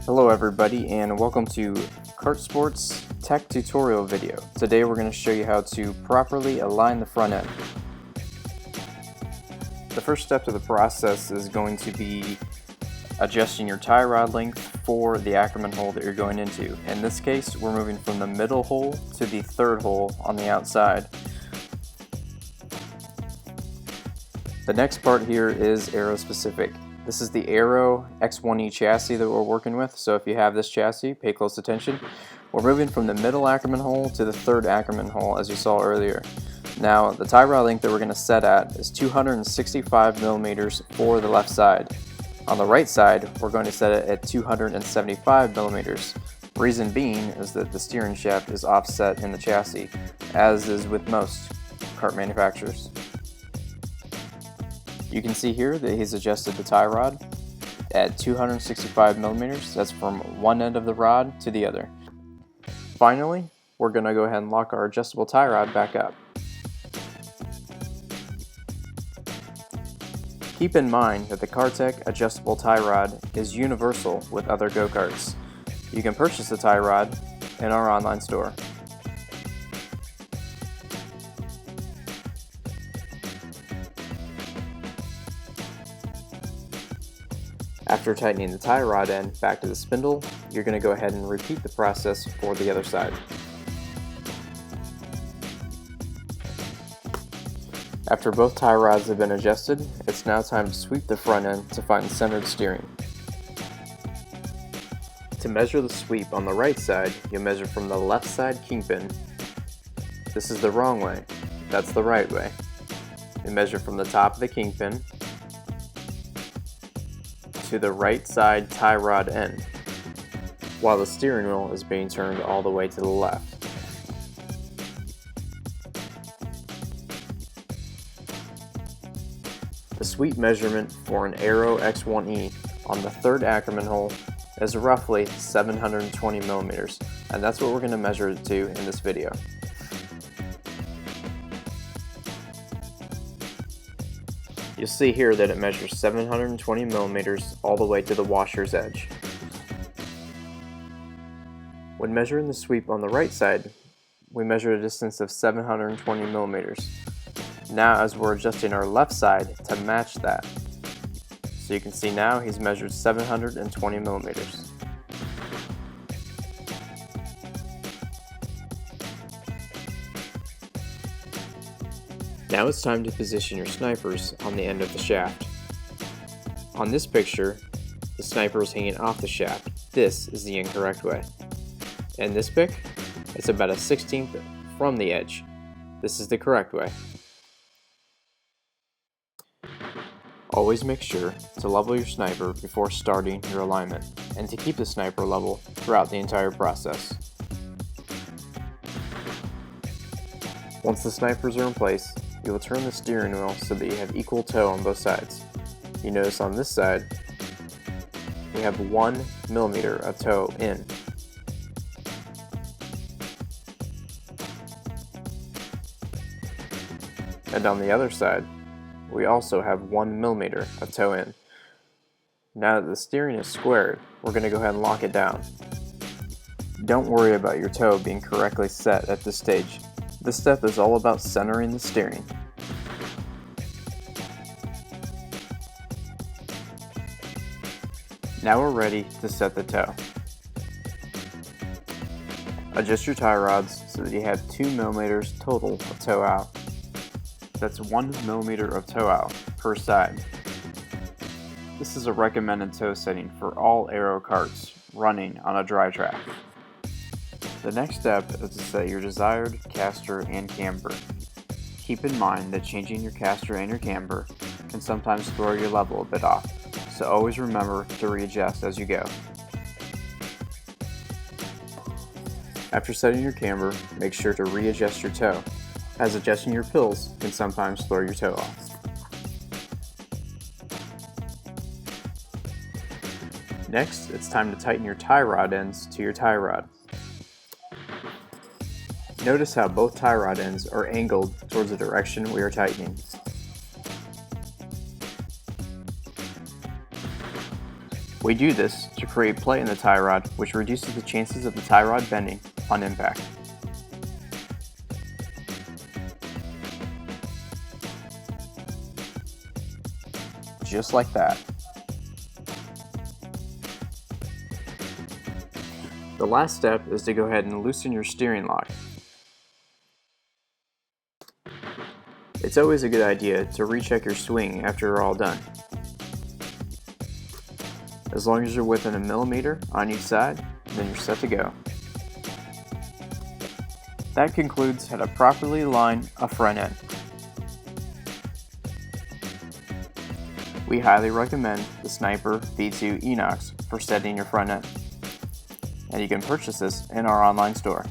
Hello everybody and welcome to KartSport's tech tutorial video. Today we're going to show you how to properly align the front end. The first step to the process is going to be adjusting your tie rod length for the Ackerman hole that you're going into. In this case, we're moving from the middle hole to the third hole on the outside. The next part here is aero specific. This is the Aero X1E chassis that we're working with, so if you have this chassis, pay close attention. We're moving from the middle Ackerman hole to the third Ackerman hole, as you saw earlier. Now, the tie rod length that we're going to set at is 265 millimeters for the left side. On the right side, we're going to set it at 275 millimeters. Reason being is that the steering shaft is offset in the chassis, as is with most kart manufacturers. You can see here that he's adjusted the tie rod at 265 millimeters. That's from one end of the rod to the other. Finally, we're going to go ahead and lock our adjustable tie rod back up. Keep in mind that the KartTech adjustable tie rod is universal with other go-karts. You can purchase the tie rod in our online store. After tightening the tie rod end back to the spindle, you're going to go ahead and repeat the process for the other side. After both tie rods have been adjusted, it's now time to sweep the front end to find centered steering. To measure the sweep on the right side, you'll measure from the left side kingpin. This is the wrong way, that's the right way. You measure from the top of the kingpin to the right side tie rod end, while the steering wheel is being turned all the way to the left. The sweep measurement for an Aero X1E on the third Ackerman hole is roughly 720 millimeters, and that's what we're going to measure it to in this video. You'll see here that it measures 720 millimeters all the way to the washer's edge. When measuring the sweep on the right side, we measure a distance of 720 millimeters. Now, as we're adjusting our left side to match that, so you can see now he's measured 720 millimeters. Now it's time to position your snipers on the end of the shaft. On this picture, the sniper is hanging off the shaft. This is the incorrect way. In this pic, it's about a 1/16 from the edge. This is the correct way. Always make sure to level your sniper before starting your alignment, and to keep the sniper level throughout the entire process. Once the snipers are in place, you will turn the steering wheel so that you have equal toe on both sides. You notice on this side, we have 1 millimeter of toe in. And on the other side, we also have 1 millimeter of toe in. Now that the steering is squared, we're going to go ahead and lock it down. Don't worry about your toe being correctly set at this stage. This step is all about centering the steering. Now we're ready to set the toe. Adjust your tie rods so that you have 2 millimeters total of toe out. That's 1 millimeter of toe out per side. This is a recommended toe setting for all aero karts running on a dry track. The next step is to set your desired caster and camber. Keep in mind that changing your caster and your camber can sometimes throw your level a bit off, so always remember to readjust as you go. After setting your camber, make sure to readjust your toe, as adjusting your pills can sometimes throw your toe off. Next, it's time to tighten your tie rod ends to your tie rod. Notice how both tie rod ends are angled towards the direction we are tightening. We do this to create play in the tie rod, which reduces the chances of the tie rod bending on impact. Just like that. The last step is to go ahead and loosen your steering lock. It's always a good idea to recheck your swing after you're all done. As long as you're within a millimeter on each side, then you're set to go. That concludes how to properly line a front end. We highly recommend the Sniper V2 Enox for setting your front end, and you can purchase this in our online store.